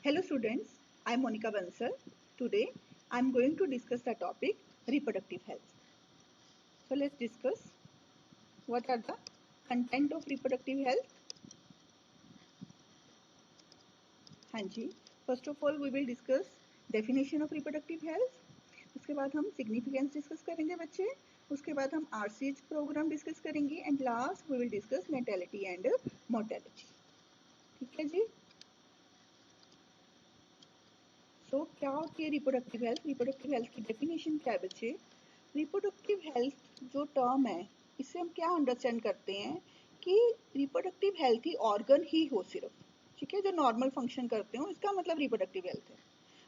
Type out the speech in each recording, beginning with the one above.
Hello students, I am Monica Bansal. Today I am going to discuss the topic reproductive health. So let's discuss what are the content of reproductive health. हाँ जी, first of all we will discuss definition of reproductive health. उसके बाद हम significance discuss करेंगे बच्चे. उसके बाद हम RCH program discuss करेंगे and last we will discuss natality and mortality. ठीक है जी. तो क्या होती है रिप्रोडक्टिव हेल्थ? रिप्रोडक्टिव हेल्थ की डेफिनेशन क्या है बच्चे? रिप्रोडक्टिव हेल्थ जो टर्म है, इससे हम क्या अंडरस्टैंड करते हैं कि रिप्रोडक्टिव हेल्थ ही ऑर्गन ही हो सिर्फ, ठीक है, जो नॉर्मल फंक्शन करते हो, इसका मतलब रिप्रोडक्टिव हेल्थ है.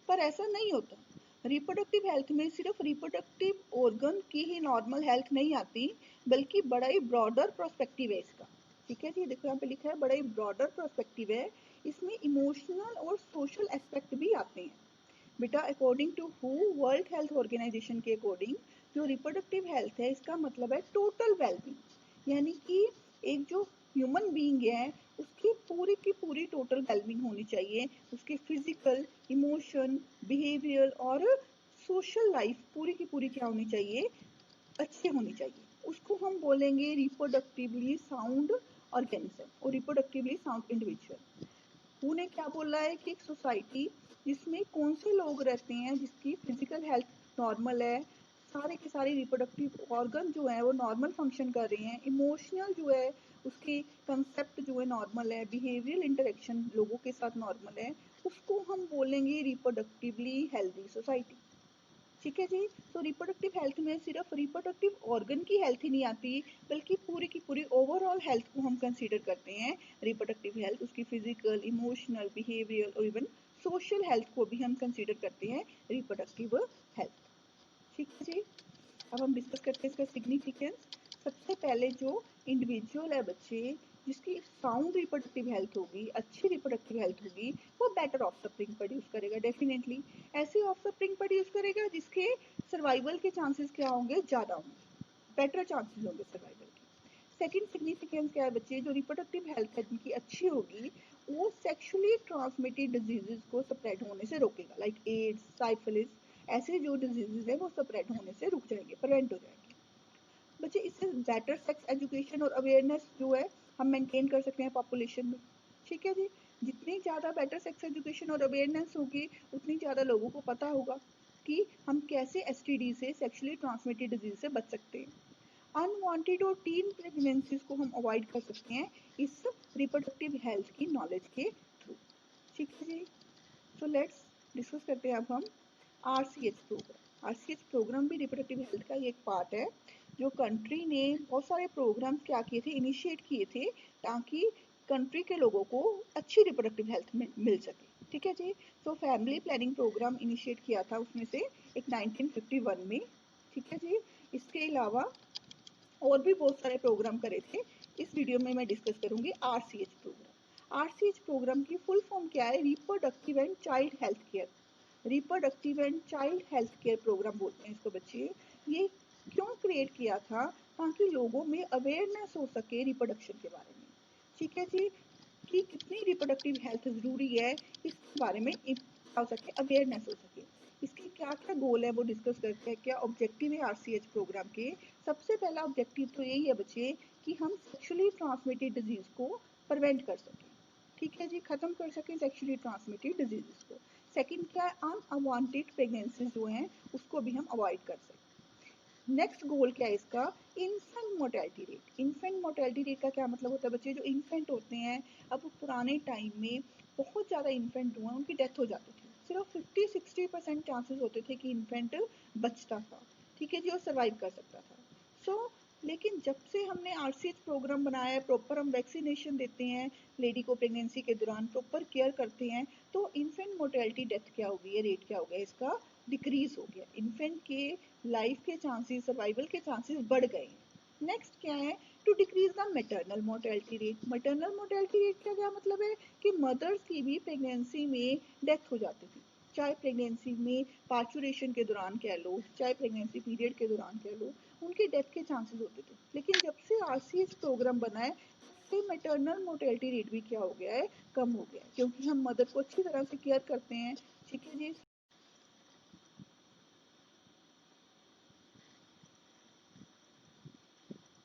पर ऐसा नहीं होता. रिप्रोडक्टिव हेल्थ में सिर्फ रिप्रोडक्टिव ऑर्गन की ही नॉर्मल हेल्थ नहीं आती, बल्कि बड़ा ही ब्रॉडर प्रोस्पेक्टिव है इसका. ठीक है जी, देखो यहाँ पे लिखा है बड़ा ही ब्रॉडर प्रोस्पेक्टिव है. इसमें इमोशनल और सोशल एस्पेक्ट भी आते हैं. बेटा अकॉर्डिंग टू हु, वर्ल्ड हेल्थ ऑर्गेनाइजेशन के अकॉर्डिंग जो रिप्रोडक्टिव हेल्थ है, इसका मतलब है टोटल वेलबींग. यानी कि एक जो ह्यूमन बीइंग है उसकी पूरी की पूरी टोटल वेलबींग होनी चाहिए. उसकी फिजिकल, इमोशन, बिहेवियर और सोशल लाइफ पूरी की पूरी क्या होनी चाहिए? अच्छी होनी चाहिए. उसको हम बोलेंगे रिप्रोडक्टिवली साउंड ऑर्गेनिज्म और रिप्रोडक्टिवली साउंड इंडिविजुअल. उन्हें क्या बोला है कि एक सोसाइटी जिसमें कौन से लोग रहते हैं जिसकी फिजिकल हेल्थ नॉर्मल है, सारे के सारे रिप्रोडक्टिव ऑर्गन जो है वो नॉर्मल फंक्शन कर रहे हैं, इमोशनल जो है उसके कंसेप्ट जो है नॉर्मल है, बिहेवियरल इंटरेक्शन लोगों के साथ नॉर्मल है, उसको हम बोलेंगे रिप्रोडक्टिवली हेल्दी सोसाइटी. ठीक है जी. तो रिप्रोडक्टिव हेल्थ में सिर्फ रिप्रोडक्टिव ऑर्गन की हेल्थ ही नहीं आती, बल्कि पूरी की पूरी ओवरऑल हेल्थ को हम कंसीडर करते हैं रिप्रोडक्टिव हेल्थ. उसकी फिजिकल, इमोशनल, बिहेवियर और इवन सोशल हेल्थ को भी हम कंसीडर करते हैं रिप्रोडक्टिव हेल्थ. ठीक है जी. अब हम डिस्कस करते हैं इसका सिग्निफिकेंस. सबसे पहले जो इंडिविजुअल है बच्चे जिसकी साउंड रिप्रोडक्टिव हेल्थ होगी, अच्छी रिप्रोडक्टिव हेल्थ होगी, वो बेटर ऑफस्प्रिंग प्रोड्यूस करेगा. डेफिनेटली ऐसे ऑफस्प्रिंग प्रोड्यूस करेगा जिसके सर्वाइवल के चांसेस क्या होंगे? ज़्यादा होंगे, बेटर चांसेस होंगे सर्वाइवल के. सेकेंड सिग्निफिकेंस क्या है बच्चे? जो रिप्रोडक्टिव हेल्थ है जिनकी अच्छी होगी, वो सेक्सुअली ट्रांसमिटेड डिजीजेस को स्प्रेड होने से रोकेगा. लाइक एड्स, साइफिलिस, ऐसे जो डिजीजेस है वो स्प्रेड होने से रुक जाएंगे, प्रिवेंट हो जाएंगे. बच्चे इससे बेटर सेक्स एजुकेशन और अवेयरनेस जो है हम मेंटेन कर सकते हैं पॉपुलेशन में. ठीक है जी. जितनी ज़्यादा बेटर सेक्स एजुकेशन और अवेयरनेस होगी, उतनी ज़्यादा लोगों को पता होगा कि हम कैसे एसटीडी से, सेक्सुअली ट्रांसमिटेड डिजीज से बच सकते हैं. अनवांटेड और टीन प्रेगनेंसीज को हम अवॉइड कर सकते हैं इस रिप्रोडक्टिव हेल्थ की नॉलेज के थ्रू. ठीक है जी. सो लेट्स डिस्कस करते हैं अब हम आरसीएच प्रोग्राम. आरसीएच प्रोग्राम भी रिप्रोडक्टिव हेल्थ का एक पार्ट है. जो कंट्री ने बहुत सारे प्रोग्राम्स क्या किए थे, इनिशिएट किए थे, ताकि कंट्री के लोगों को अच्छी रिप्रोडक्टिव हेल्थ मिल सके. ठीक है जी. तो फैमिली प्लानिंग प्रोग्राम इनिशिएट किया था उसमें से एक 1951 में. ठीक है जी. इसके अलावा और भी बहुत सारे प्रोग्राम करे थे. इस वीडियो में मैं डिस्कस करूंगी आरसीएच प्रोग्राम. आरसीएच प्रोग्राम की फुल फॉर्म क्या है? Reproductive and child health care. Reproductive and child health care programme बोलते हैं इसको बच्चे. ये क्यों क्रिएट किया था? ताकि लोगों में अवेयरनेस हो सके रिप्रोडक्शन के बारे में. ठीक है जी. कि कितनी रिप्रोडक्टिव हेल्थ जरूरी है इसके बारे में हो सके, अवेयरनेस हो सके. इसके क्या क्या गोल है वो डिस्कस करते हैं. क्या ऑब्जेक्टिव है आरसीएच प्रोग्राम के? सबसे पहला ऑब्जेक्टिव तो यही है बच्चे कि हम सेक्सुअली ट्रांसमिटेड डिजीज को प्रिवेंट कर सकें. ठीक है जी. खत्म कर सकें सेक्सुअली ट्रांसमिटेड डिजीजेस को. सेकंड क्या है? अनवांटेड प्रेगनेंसी जो हैं उसको भी हम अवॉइड कर सकें. नेक्स्ट गोल क्या है इसका? Infant mortality rate. Infant mortality rate का क्या मतलब होता है बच्चे? जो इन्फेंट होते हैं, अब पुराने टाइम में बहुत ज़्यादा इन्फेंट हुआ, उनकी डेथ हो जाती थी. सिर्फ 50-60% चांसेस होते थे कि इन्फेंट बचता था. ठीक है जी. और सर्वाइव कर सकता था. लेकिन जब से हमने आरसीएच प्रोग्राम बनाया है, प्रॉपर हम वैक्सीनेशन देते हैं लेडी को प्रेगनेंसी के दौरान, प्रॉपर केयर करते हैं, तो इन्फेंट मोर्टेलिटी डेथ क्या हो गई है, रेट क्या हो गया इसका? डिक्रीज हो गया. इन्फेंट के लाइफ के चांसेस, सर्वाइवल के चांसेस बढ़ गए. नेक्स्ट क्या है? To decrease the maternal mortality rate. Maternal mortality rate का क्या मतलब है? कि मदर्स की भी प्रेगनेंसी में डेथ हो जाती थी. चाहे प्रेगनेंसी में पार्चुरेशन के दौरान कह लो, चाहे प्रेगनेंसी पीरियड के दौरान कह लो, उनकी डेथ के चांसेस होते थे. लेकिन जब से आरसीएच प्रोग्राम बना है, से मैटरनल मोर्टेलिटी रेट भी क्या हो गया है, कम हो गया है, क्योंकि हम मदर को अच्छी तरह से केयर करते हैं। ठीक है जी।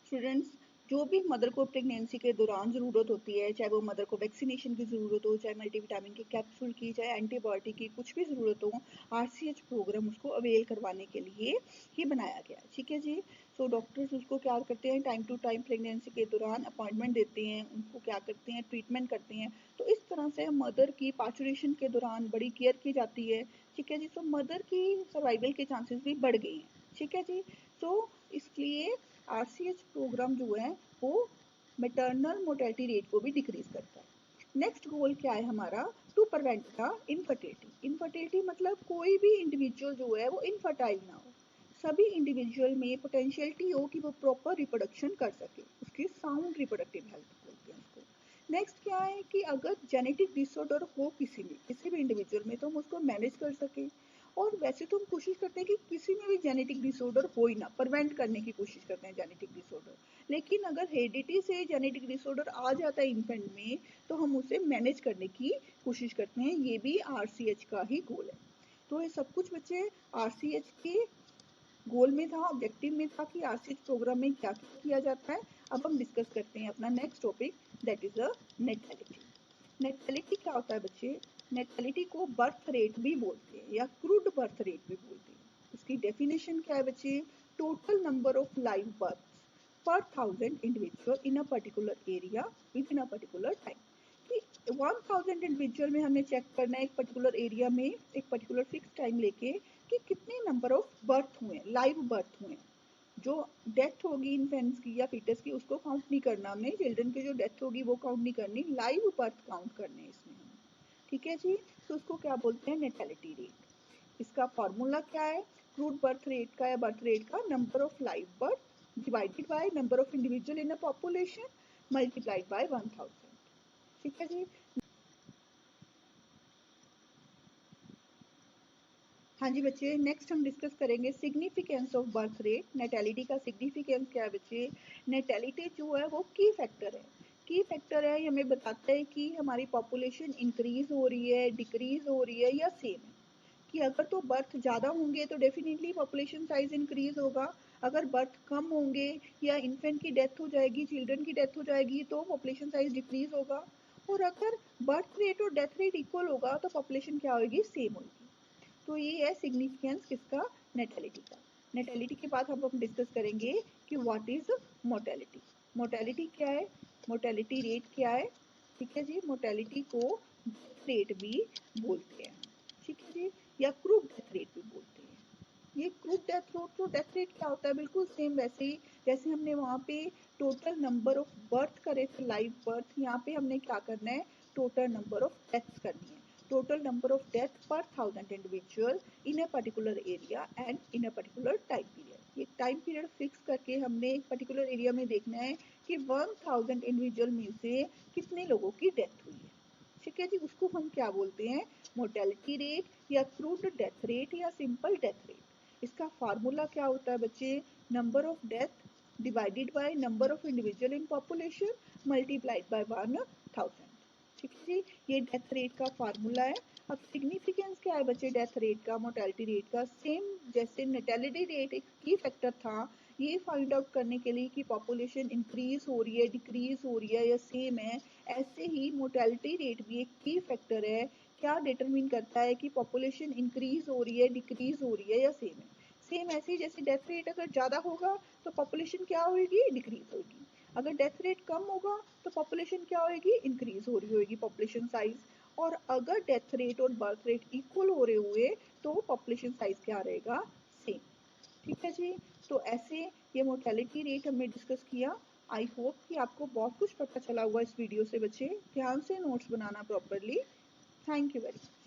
स्टूडेंट्स, जो भी मदर को प्रेगनेंसी के दौरान ज़रूरत होती है, चाहे वो मदर को वैक्सीनेशन की ज़रूरत हो, चाहे मल्टीविटामिन की कैप्सूल की, चाहे एंटीबायोटिक की, कुछ भी ज़रूरत हो, आरसीएच प्रोग्राम उसको अवेल करवाने के लिए ही बनाया गया है। ठीक है जी। सो डॉक्टर्स उसको क्या करते हैं, टाइम टू टाइम प्रेगनेंसी के दौरान अपॉइंटमेंट देते हैं, उनको क्या करते हैं, ट्रीटमेंट करते हैं। तो इस तरह से मदर की पार्चुरेशन के दौरान बड़ी केयर की जाती है। ठीक है जी। तो मदर की सर्वाइवल के चांसेस भी बढ़ गए हैं। ठीक है जी। तो इसलिए आरसीएच प्रोग्राम जो है वो मैटरनल मोर्टेलिटी रेट को भी डिक्रीज करता है। नेक्स्ट गोल क्या है हमारा, to prevent the infertility. Infertility मतलब कोई भी इंडिविजुअल जो है वो इनफर्टाइल ना हो, सभी इंडिविजुअल में पोटेंशियलिटी हो कि वो प्रॉपर रिप्रोडक्शन कर सके, उसकी साउंड रिप्रोडक्टिव हेल्थ बोलते हैं उसको। नेक्स्ट क्या है कि अगर जेनेटिक डिसऑर्डर हो किसी में, किसी भी इंडिविजुअल में, तो हम उसको मैनेज कर सके। और वैसे तो हम कोशिश करते हैं कि किसी में भी जेनेटिक डिसऑर्डर हो ही ना, प्रिवेंट करने की कोशिश करते हैं जेनेटिक डिसऑर्डर। लेकिन अगर हेरिडिटी से जेनेटिक डिसऑर्डर आ जाता है इन्फेंट में, तो हम उसे मैनेज करने की कोशिश करते हैं। ये भी आरसीएच का ही गोल है। तो ये सब कुछ बच्चे आरसीएच के गोल में था, ऑब्जेक्टिव में था कि आरसीएच प्रोग्राम में क्या किया जाता है। अब हम डिस्कस करते हैं अपना next topic, that is a natality. Natality क्या होता है बच्चे, नेटैलिटी को बर्थ रेट भी बोलते हैं या क्रूड बर्थ रेट भी बोलते हैं। इसकी डेफिनेशन क्या है बच्चे, total number of live birth पर 1000 individual in a particular area with in a particular time. कि 1000 इंडिविजुअल में हमें चेक करना है एक पर्टिकुलर एरिया में एक पर्टिकुलर फिक्स टाइम लेके कि कितने नंबर ऑफ बर्थ हुए, लाइव बर्थ हुए। जो डेथ होगी इन्फेंट्स की या फीटस की उसको काउंट नहीं करना हमने, चिल्ड्रन की जो डेथ होगी वो काउंट नहीं करनी, लाइव बर्थ काउंट करने इसमें। ठीक है जी। तो उसको क्या बोलते हैं, नेटैलिटी रेट। इसका फॉर्मूला क्या है, क्रूड बर्थ रेट का या बर्थ रेट का, number of live birth divided by number of individual in a population multiplied by 1000। ठीक है जी। हाँ जी बच्चे, नेक्स्ट हम डिस्कस करेंगे significance of birth rate. Natality का सिग्निफिकेंस क्या है बच्चे, नेटैलिटी जो है वो की फैक्टर है। की फैक्टर है, ये हमें बताता है कि हमारी पॉपुलेशन इंक्रीज हो रही है, डिक्रीज हो रही है या सेम है। कि अगर तो बर्थ ज़्यादा होंगे तो डेफिनेटली पॉपुलेशन साइज इंक्रीज होगा, अगर बर्थ कम होंगे या इन्फेंट की डेथ हो जाएगी, चिल्ड्रन की डेथ हो जाएगी, तो पॉपुलेशन साइज डिक्रीज होगा। और अगर बर्थ रेट और डेथ रेट इक्वल होगा तो पॉपुलेशन क्या होगी, सेम होगी। तो ये है सिग्निफिकेंस किसका, नेटैलिटी का। नेटैलिटी के बाद हम डिस्कस करेंगे कि व्हाट इज मोर्टेलिटी। मोर्टेलिटी क्या है, मोर्टेलिटी रेट क्या है। ठीक है जी। मोर्टेलिटी को डेथ रेट भी बोलते हैं। ठीक है जी। या क्रूड डेथ रेट भी बोलते हैं। ये क्रूड डेथ रेट, तो डेथ रेट क्या होता है, बिल्कुल सेम वैसे ही जैसे हमने वहाँ पे टोटल नंबर ऑफ बर्थ करे थे, लाइव बर्थ, यहाँ पे हमने क्या करना है, टोटल नंबर ऑफ डेथ्स करनी है। total number of death per 1000 individual in a particular area and in a particular time period. ये टाइम पीरियड फिक्स करके हमने एक पर्टिकुलर एरिया में देखना है कि 1000 इंडिविजुअल में से कितने लोगों की डेथ हुई है। ठीक है जी। उसको हम क्या बोलते हैं, मोर्टेलिटी रेट या क्रूड डेथ रेट या सिंपल डेथ रेट। इसका फार्मूला क्या होता है बच्चे, number of death divided by number of individual in population multiplied by 1000। ठीक है जी। ये डेथ रेट का फार्मूला है। अब सिग्निफिकेंस क्या है बच्चे डेथ रेट का, मोर्टेलिटी रेट का, सेम जैसे नेटैलिटी रेट एक की फैक्टर था ये फाइंड आउट करने के लिए कि पॉपुलेशन इंक्रीज हो रही है, डिक्रीज हो रही है या सेम है, ऐसे ही मोर्टेलिटी रेट भी एक की फैक्टर है। क्या डिटरमिन करता है कि पॉपुलेशन इंक्रीज हो रही है, डिक्रीज हो रही है या सेम है। सेम ऐसे ही जैसे डेथ रेट अगर ज़्यादा होगा तो पॉपुलेशन क्या होगी, डिक्रीज होगी। अगर डेथ रेट कम होगा तो पॉपुलेशन क्या होगी, इंक्रीज हो रही होगी पॉपुलेशन साइज। और अगर डेथ रेट और बर्थ रेट इक्वल हो रहे हुए तो पॉपुलेशन साइज क्या रहेगा, सेम। ठीक है जी। तो ऐसे ये मोर्टेलिटी रेट हमने डिस्कस किया। आई होप कि आपको बहुत कुछ पता चला हुआ इस वीडियो से बच्चे, ध्यान से notes banana properly. Thank you very much.